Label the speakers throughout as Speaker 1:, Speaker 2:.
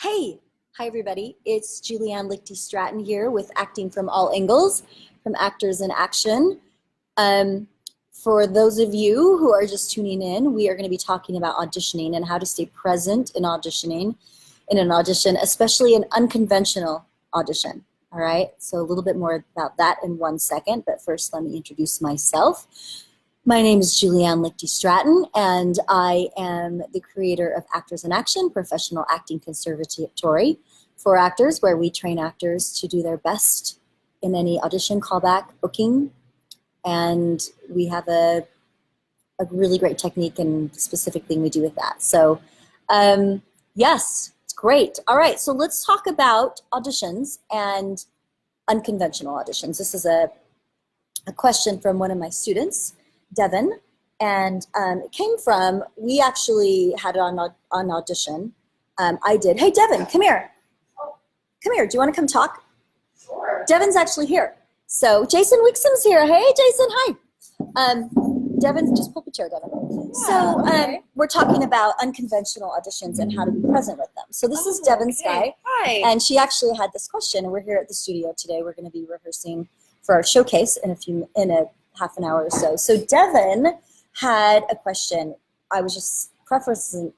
Speaker 1: Hey, hi everybody. It's Julianne Lichty-Stratton here with Acting from All Angles from Actors in Action. For those of you who are just tuning in, we are going to be talking about auditioning and how to stay present in auditioning, in an audition, especially an unconventional audition. All right, so a little bit more about that in 1 second, but first let me introduce myself. My name is Julianne Lichty-Stratton, and I am the creator of Actors in Action, professional acting conservatory for actors, where we train actors to do their best in any audition, callback, booking, and we have a really great technique and specific thing we do with that. So yes, it's great. All right, so let's talk about auditions and unconventional auditions. This is a question from one of my students, Devin, and it came from, we actually had it on audition. I did. Hey, Devin, come here. Come here. Do you want to come talk?
Speaker 2: Sure.
Speaker 1: Devin's actually here. So Jason Wixom's here. Hey, Jason, hi. Devin, just pull up a chair, Devin.
Speaker 2: Yeah,
Speaker 1: so
Speaker 2: okay.
Speaker 1: we're talking about unconventional auditions and how to be present with them. So this is Devin's guy.
Speaker 2: Hi.
Speaker 1: And she actually had this question, and we're here at the studio today. We're going to be rehearsing for our showcase in a half an hour or so. So Devin had a question. I was just preferencing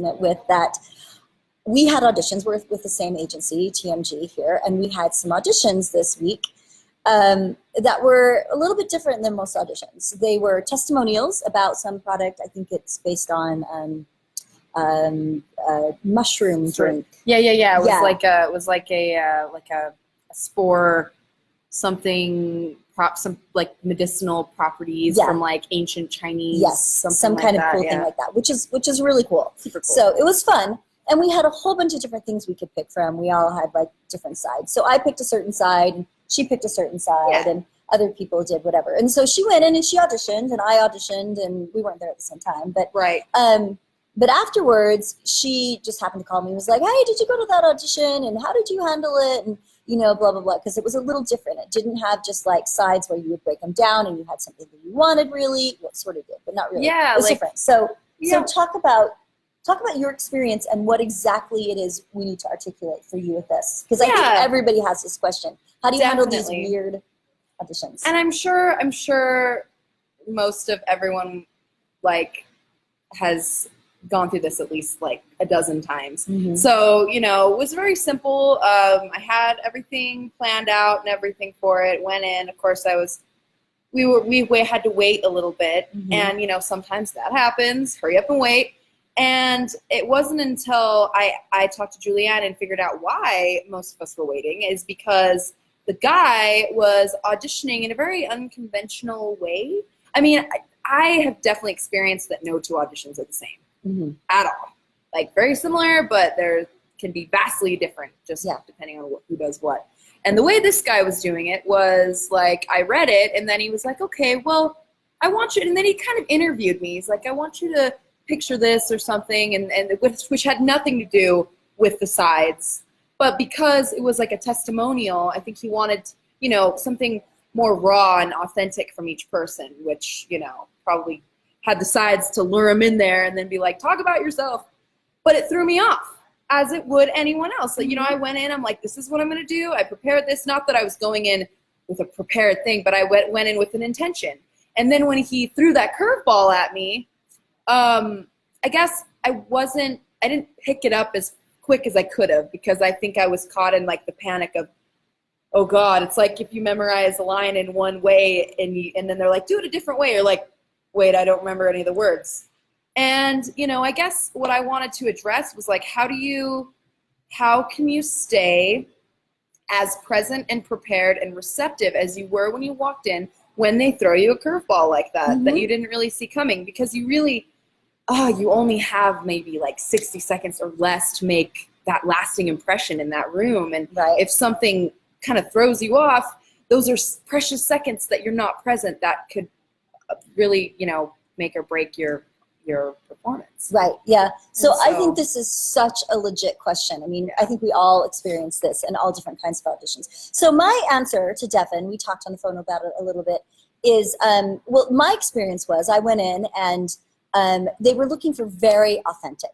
Speaker 1: it with that. We had auditions. We're with the same agency, TMG here, and we had some auditions this week that were a little bit different than most auditions. They were testimonials about some product. I think it's based on mushroom drink.
Speaker 2: Yeah. It was like a spore, something some like medicinal properties from like ancient Chinese.
Speaker 1: Yes, some kind of cool thing like that, which is really cool.
Speaker 2: Super cool.
Speaker 1: So it was fun. And we had a whole bunch of different things we could pick from. We all had like different sides. So I picked a certain side, and she picked a certain side, and other people did whatever. And so she went in and she auditioned, and I auditioned, and we weren't there at the same time. But but afterwards, she just happened to call me and was like, hey, did you go to that audition? And how did you handle it? And, you know, blah, blah, blah. Because it was a little different. It didn't have just like sides where you would break them down and you had something that you wanted really. Well, it sort of did, but not really.
Speaker 2: Yeah.
Speaker 1: It was different. So talk about your experience and what exactly it is we need to articulate for you with this. Because I think everybody has this question. How do you handle these weird auditions?
Speaker 2: And I'm sure most of everyone like has gone through this at least like a dozen times. Mm-hmm. So, you know, it was very simple. I had everything planned out and everything for it. Went in, of course we had to wait a little bit. Mm-hmm. And, you know, sometimes that happens. Hurry up and wait. And it wasn't until I talked to Julianne and figured out why most of us were waiting is because the guy was auditioning in a very unconventional way. I mean, I have definitely experienced that no two auditions are the same. Mm-hmm. At all. Like very similar, but there can be vastly different just depending on who does what. And the way this guy was doing it was like, I read it and then he was like, okay, well, I want you, and then he kind of interviewed me. He's like, I want you to picture this or something, and which had nothing to do with the sides. But because it was like a testimonial, I think he wanted, you know, something more raw and authentic from each person, which, you know, probably had the sides to lure him in there and then be like, talk about yourself. But it threw me off, as it would anyone else. So, you know, I went in, I'm like, this is what I'm going to do. I prepared this. Not that I was going in with a prepared thing, but I went in with an intention. And then when he threw that curveball at me, I guess I didn't pick it up as quick as I could have, because I think I was caught in like the panic of, oh God, it's like if you memorize a line in one way and then they're like, do it a different way. You're like, wait, I don't remember any of the words. And, you know, I guess what I wanted to address was like, how can you stay as present and prepared and receptive as you were when you walked in, when they throw you a curveball like that, that you didn't really see coming, because you really, you only have maybe like 60 seconds or less to make that lasting impression in that room. And if something kind of throws you off, those are precious seconds that you're not present that could really, you know, make or break your performance. Right. Yeah.
Speaker 1: So I think this is such a legit question. I mean, I think we all experience this in all different kinds of auditions. So my answer to Devin, we talked on the phone about it a little bit, is, well, my experience was I went in and they were looking for very authentic.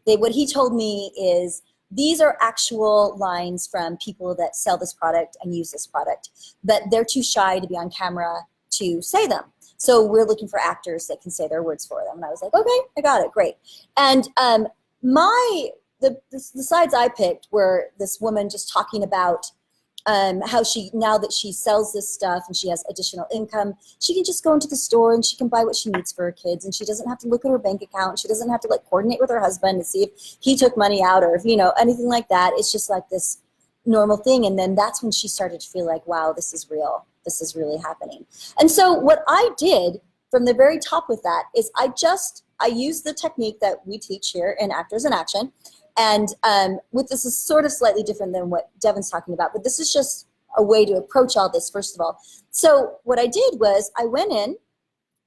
Speaker 1: What he told me is, these are actual lines from people that sell this product and use this product, but they're too shy to be on camera to say them. So we're looking for actors that can say their words for them. And I was like, okay, I got it, great. And the slides I picked were this woman just talking about how now that she sells this stuff and she has additional income, she can just go into the store and she can buy what she needs for her kids, and she doesn't have to look at her bank account. She doesn't have to like coordinate with her husband to see if he took money out or if, anything like that. It's just like this normal thing. And then that's when she started to feel like, wow, this is real. This is really happening. And so what I did from the very top with that is I used the technique that we teach here in Actors in Action. And this is sort of slightly different than what Devin's talking about, but this is just a way to approach all this, first of all. So what I did was I went in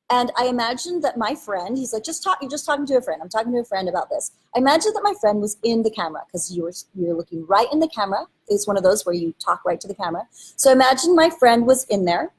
Speaker 1: and I imagined that my friend, he's like, you're just talking to a friend. I'm talking to a friend about this. I imagined that my friend was in the camera because you're looking right in the camera. It's one of those where you talk right to the camera. So imagine my friend was in there.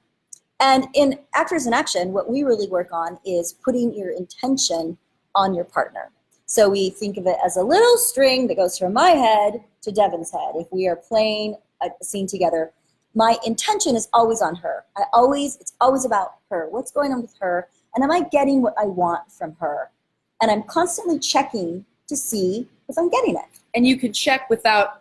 Speaker 1: And in Actors in Action, what we really work on is putting your intention on your partner. So we think of it as a little string that goes from my head to Devin's head. If we are playing a scene together, my intention is always on her. It's always about her. What's going on with her? And am I getting what I want from her? And I'm constantly checking to see if I'm getting it.
Speaker 2: And you can check without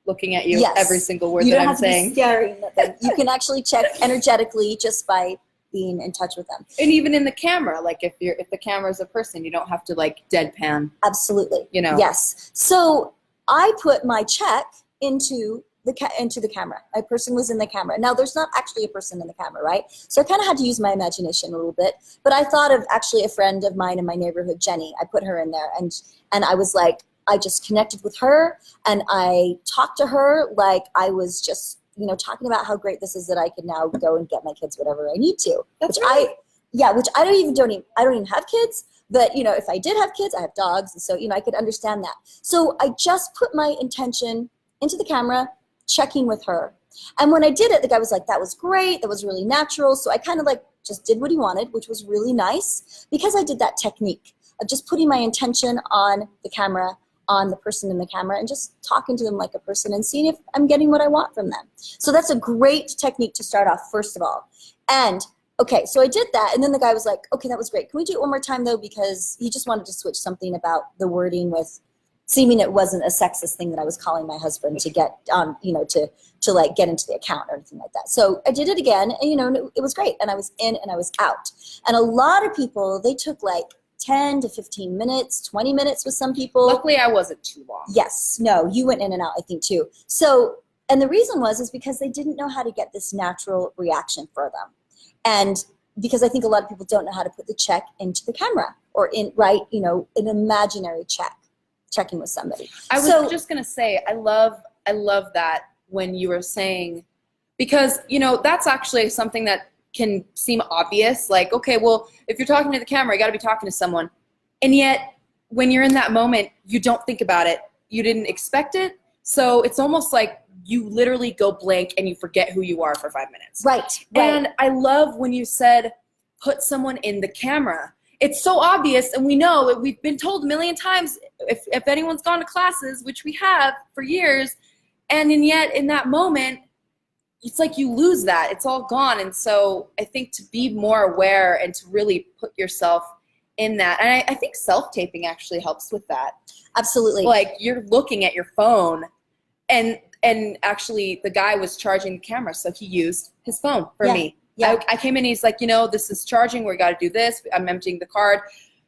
Speaker 2: looking at you every single word that I'm saying.
Speaker 1: You don't have to be staring at them. You can actually check energetically just by being in touch with them.
Speaker 2: And even in the camera, like if the camera is a person, you don't have to like deadpan.
Speaker 1: Absolutely. Yes. So I put my check into the camera. My person was in the camera. Now there's not actually a person in the camera, right? So I kind of had to use my imagination a little bit, but I thought of actually a friend of mine in my neighborhood, Jenny. I put her in there and I was like, I just connected with her and I talked to her like I was just talking about how great this is that I can now go and get my kids whatever I need to.
Speaker 2: That's right.
Speaker 1: Which I don't even have kids, but if I did have kids, I have dogs, and so I could understand that. So I just put my intention into the camera, checking with her. And when I did it, the guy was like, that was great, that was really natural. So I kind of like just did what he wanted, which was really nice because I did that technique of just putting my intention on the camera, on the person in the camera, and just talking to them like a person and seeing if I'm getting what I want from them. So that's a great technique to start off, first of all. And okay, so I did that, and then the guy was like, okay, that was great. Can we do it one more time though? Because he just wanted to switch something about the wording with seeming it wasn't a sexist thing that I was calling my husband to get on, to like get into the account or anything like that. So I did it again, and it was great. And I was in and I was out. And a lot of people, they took like 10 to 15 minutes, 20 minutes with some people.
Speaker 2: Luckily, I wasn't too long.
Speaker 1: Yes. No, you went in and out, I think, too. So, and the reason is because they didn't know how to get this natural reaction for them. And because I think a lot of people don't know how to put the check into the camera or an imaginary checking with somebody.
Speaker 2: I was just going to say, I love that when you were saying, because, that's actually something that can seem obvious, like, okay, well, if you're talking to the camera, you got to be talking to someone. And yet, when you're in that moment, you don't think about it. You didn't expect it. So it's almost like you literally go blank and you forget who you are for 5 minutes.
Speaker 1: Right.
Speaker 2: And I love when you said, put someone in the camera. It's so obvious, and we know, we've been told a million times, if anyone's gone to classes, which we have for years, and yet in that moment, it's like you lose that. It's all gone. And so I think to be more aware and to really put yourself in that. And I think self-taping actually helps with that.
Speaker 1: Absolutely.
Speaker 2: Like you're looking at your phone and actually the guy was charging the camera. So he used his phone for me. Yeah. I came in, he's like, this is charging. We got to do this. I'm emptying the card.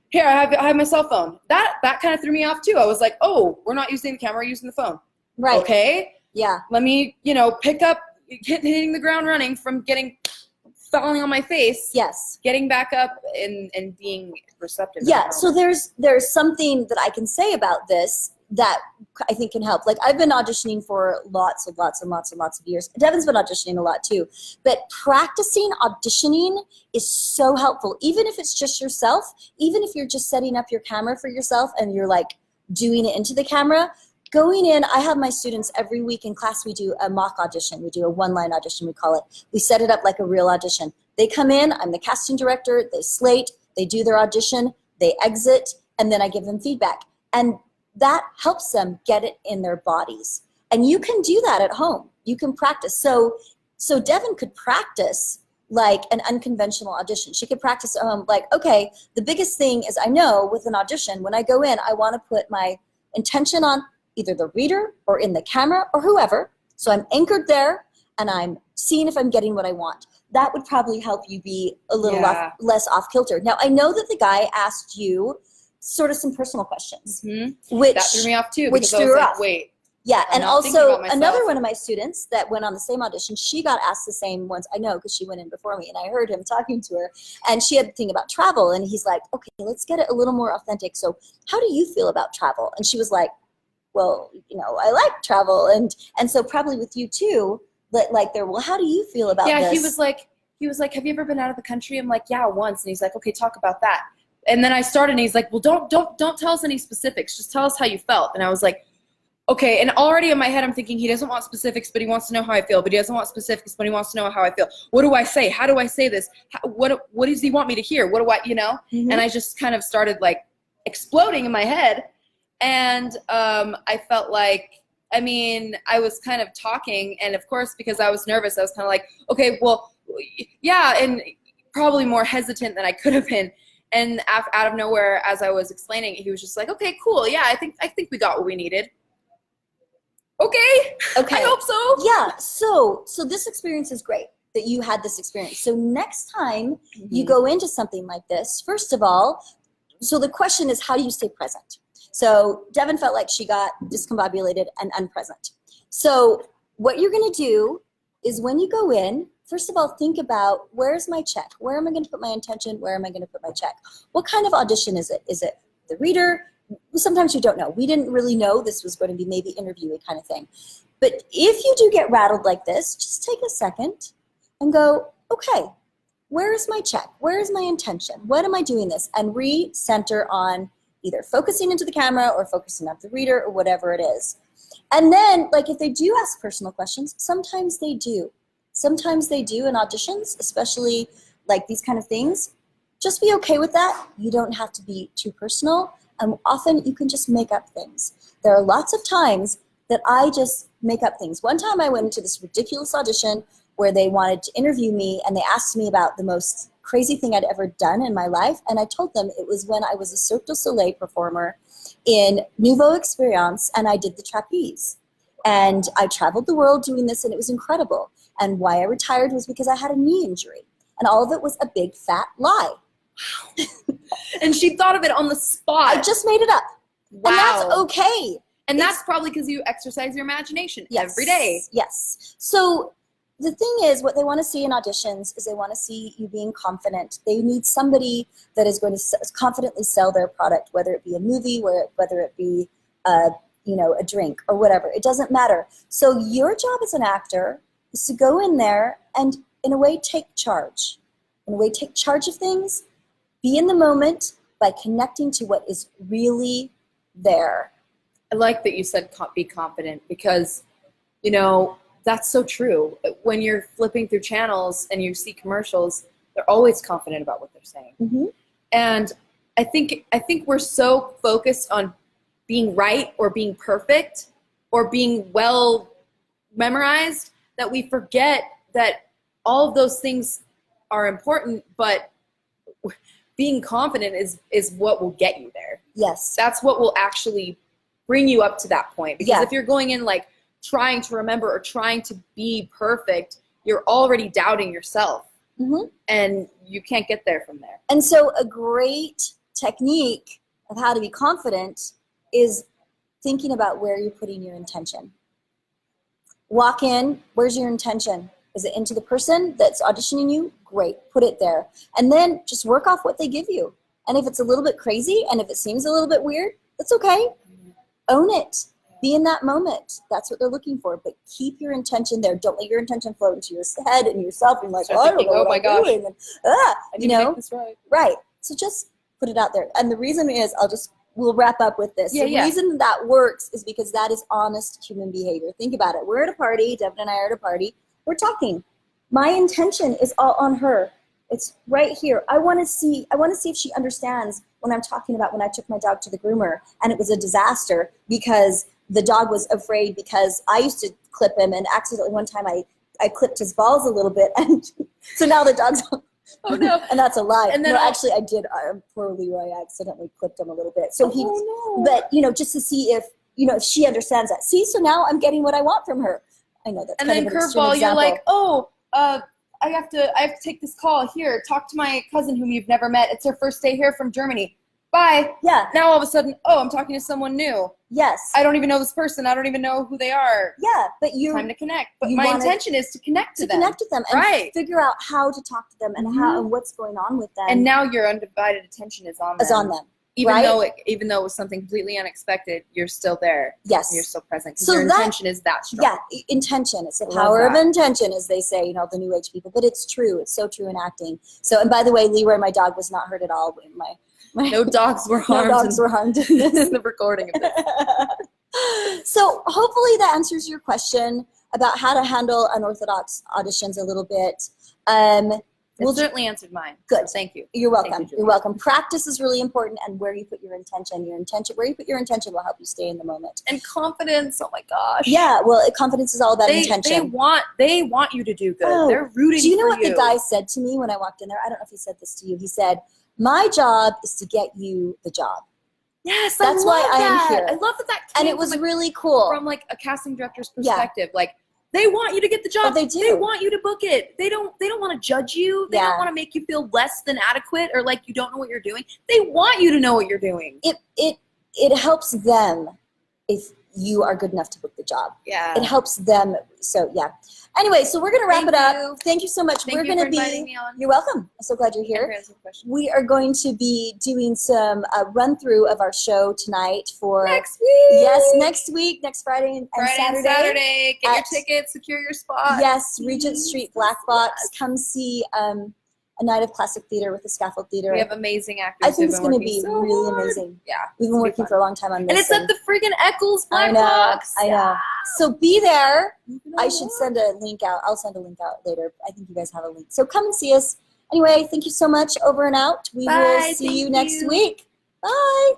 Speaker 2: Here, I have my cell phone. That kind of threw me off too. I was like, oh, we're not using the camera, we're using the phone.
Speaker 1: Right.
Speaker 2: Okay.
Speaker 1: Yeah.
Speaker 2: Let me, pick up, hitting the ground running from falling on my face.
Speaker 1: Yes.
Speaker 2: Getting back up and being receptive.
Speaker 1: Yeah. So there's something that I can say about this that I think can help. Like I've been auditioning for lots of years. Devin's been auditioning a lot too. But practicing auditioning is so helpful. Even if it's just yourself, even if you're just setting up your camera for yourself and you're like doing it into the camera, going in, I have my students every week in class, we do a mock audition. We do a one-line audition, we call it. We set it up like a real audition. They come in, I'm the casting director, they slate, they do their audition, they exit, and then I give them feedback. And that helps them get it in their bodies. And you can do that at home. You can practice. So Devin could practice like an unconventional audition. She could practice at home, like, okay, the biggest thing is I know with an audition, when I go in, I want to put my intention on either the reader or in the camera or whoever. So I'm anchored there and I'm seeing if I'm getting what I want. That would probably help you be a little less off kilter. Now, I know that the guy asked you sort of some personal questions, which
Speaker 2: that threw me off too.
Speaker 1: Which threw her off.
Speaker 2: Wait.
Speaker 1: Yeah, and also another one of my students that went on the same audition, she got asked the same ones. I know because she went in before me, and I heard him talking to her, and she had the thing about travel, and he's like, okay, let's get it a little more authentic. So how do you feel about travel? And she was like, well, you know, I like travel, and so probably with you too, like there, well, how do you feel about this?
Speaker 2: Yeah, he was like, have you ever been out of the country? I'm like, yeah, once. And he's like, okay, talk about that. And then I started, and he's like, well, don't tell us any specifics. Just tell us how you felt. And I was like, okay, and already in my head I'm thinking he doesn't want specifics, but he wants to know how I feel. But he doesn't want specifics, but he wants to know how I feel. What do I say? How do I say this? What does he want me to hear? What do I, you know? And I just kind of started like exploding in my head. And I felt like, I mean, I was kind of talking, and of course, because I was nervous, I was kind of like, okay, well, yeah, and probably more hesitant than I could have been. And out of nowhere, as I was explaining it, he was just like, okay, cool, yeah, I think we got what we needed. Okay. I hope so.
Speaker 1: Yeah. So this experience is great that you had this experience. So next time you go into something like this, first of all, so the question is, how do you stay present? So Devin felt like she got discombobulated and unpresent. So what you're going to do is when you go in, first of all, think about, where's my check? Where am I going to put my intention? Where am I going to put my check? What kind of audition is it? Is it the reader? Sometimes you don't know. We didn't really know this was going to be maybe interviewee kind of thing. But if you do get rattled like this, just take a second and go, okay, where is my check? Where is my intention? What am I doing this? And re-center on either focusing into the camera or focusing on the reader or whatever it is. And then, like, if they do ask personal questions, sometimes they do. Sometimes they do in auditions, especially like these kind of things. Just be okay with that. You don't have to be too personal. And often you can just make up things. There are lots of times that I just make up things. One time I went into this ridiculous audition where they wanted to interview me, and they asked me about the most crazy thing I'd ever done in my life. And I told them it was when I was a Cirque du Soleil performer in Nouveau Experience, and I did the trapeze. And I traveled the world doing this, and it was incredible. And why I retired was because I had a knee injury. And all of it was a big fat lie.
Speaker 2: And she thought of it on the spot.
Speaker 1: I just made it up.
Speaker 2: Wow.
Speaker 1: And that's okay.
Speaker 2: And that's probably because you exercise your imagination every day.
Speaker 1: Yes. So the thing is, what they want to see in auditions is they want to see you being confident. They need somebody that is going to confidently sell their product, whether it be a movie, whether it be a drink or whatever. It doesn't matter. So your job as an actor is to go in there and, in a way, take charge. In a way, take charge of things. Be in the moment by connecting to what is really there.
Speaker 2: I like that you said be confident, because, you know, that's so true. When you're flipping through channels and you see commercials, they're always confident about what they're saying. And I think we're so focused on being right or being perfect or being well memorized that we forget that all of those things are important, but being confident is what will get you there.
Speaker 1: Yes.
Speaker 2: That's what will actually bring you up to that point. Because if you're going in like trying to remember or trying to be perfect, you're already doubting yourself. And you can't get there from there.
Speaker 1: And so a great technique of how to be confident is thinking about where you're putting your intention. Walk in, where's your intention? Is it into the person that's auditioning you? Great, put it there. And then just work off what they give you. And if it's a little bit crazy and if it seems a little bit weird, that's okay. Own it. Be in that moment. That's what they're looking for. But keep your intention there. Don't let your intention float into your head and yourself and like, I don't know what I'm doing. And,
Speaker 2: I need to make this right.
Speaker 1: Right. So just put it out there. And the reason is, we'll wrap up with this. The reason that works is because that is honest human behavior. Think about it. We're at a party. Devin and I are at a party. We're talking. My intention is all on her. It's right here. I want to see if she understands when I'm talking about when I took my dog to the groomer and it was a disaster because the dog was afraid because I used to clip him and accidentally one time I clipped his balls a little bit and so now the dog's
Speaker 2: Oh no.
Speaker 1: and that's a lie.
Speaker 2: And then
Speaker 1: no, actually I did. Poor Leroy, I accidentally clipped him a little bit. So
Speaker 2: no.
Speaker 1: but just to see if if she understands that. See, so now I'm getting what I want from her. I know that's
Speaker 2: And
Speaker 1: kind
Speaker 2: then
Speaker 1: of an extreme
Speaker 2: curveball, you're
Speaker 1: example.
Speaker 2: like, I have to take this call here. Talk to my cousin whom you've never met. It's her first day here from Germany. Bye.
Speaker 1: Yeah.
Speaker 2: Now all of a sudden, I'm talking to someone new.
Speaker 1: Yes.
Speaker 2: I don't even know this person. I don't even know who they are.
Speaker 1: Yeah, but
Speaker 2: Time to connect. But my intention is to connect to them.
Speaker 1: Connect with them and
Speaker 2: Right.
Speaker 1: figure out how to talk to them and how and what's going on with them.
Speaker 2: And now your undivided attention is on them.
Speaker 1: Is on them.
Speaker 2: Even
Speaker 1: right?
Speaker 2: though it was something completely unexpected, you're still there.
Speaker 1: Yes.
Speaker 2: You're still present because
Speaker 1: So
Speaker 2: your intention is that strong.
Speaker 1: Yeah, intention. It's the
Speaker 2: I love
Speaker 1: power of
Speaker 2: that.
Speaker 1: intention, as they say, the new age people. But it's true. It's so true in acting. So, and by the way, Leroy, my dog, was not hurt at all.
Speaker 2: No dogs were harmed.
Speaker 1: No dogs were harmed in
Speaker 2: in
Speaker 1: this.
Speaker 2: the recording of this.
Speaker 1: So hopefully that answers your question about how to handle unorthodox auditions a little bit.
Speaker 2: It certainly answered mine.
Speaker 1: Good.
Speaker 2: So thank you.
Speaker 1: You're welcome.
Speaker 2: Thank you,
Speaker 1: You're welcome. Practice is really important, and where you put your intention, where you put your intention will help you stay in the moment.
Speaker 2: And confidence. Oh my gosh.
Speaker 1: Yeah. Well, confidence is all about intention.
Speaker 2: They want you to do good.
Speaker 1: Oh,
Speaker 2: They're rooting for you.
Speaker 1: Do you know what the guy said to me when I walked in there? I don't know if he said this to you. He said, "My job is to get you the job."
Speaker 2: Yes,
Speaker 1: that's why I am here.
Speaker 2: I love that came
Speaker 1: And it was really cool.
Speaker 2: from like a casting director's perspective. Like they want you to get the job.
Speaker 1: Oh, they do.
Speaker 2: They want you to book it. They don't want to judge you. They don't want to make you feel less than adequate or like you don't know what you're doing. They want you to know what you're doing.
Speaker 1: It helps them if you are good enough to book the job.
Speaker 2: Yeah.
Speaker 1: It helps them. So yeah. Anyway, so we're gonna wrap it up. Thank you so much.
Speaker 2: Thank you for inviting me on.
Speaker 1: You're welcome. I'm so glad you're here.
Speaker 2: And for answering questions.
Speaker 1: We are going to be doing some run through of our show tonight for
Speaker 2: Next week.
Speaker 1: Yes, next week, next Friday and Saturday.
Speaker 2: Get your tickets, secure your spot.
Speaker 1: Yes, Regent Street Black Box. Come see a night of classic theater with the Scaffold Theater.
Speaker 2: We have amazing actors.
Speaker 1: I think it's going to be
Speaker 2: so
Speaker 1: really
Speaker 2: hard.
Speaker 1: amazing.
Speaker 2: Yeah.
Speaker 1: We've been working for a long time on this.
Speaker 2: And it's at the friggin' Eccles Black Box.
Speaker 1: I know. So be there. I should send a link out. I'll send a link out later. I think you guys have a link. So come and see us. Anyway, thank you so much. Over and out. We will see you next week. Bye.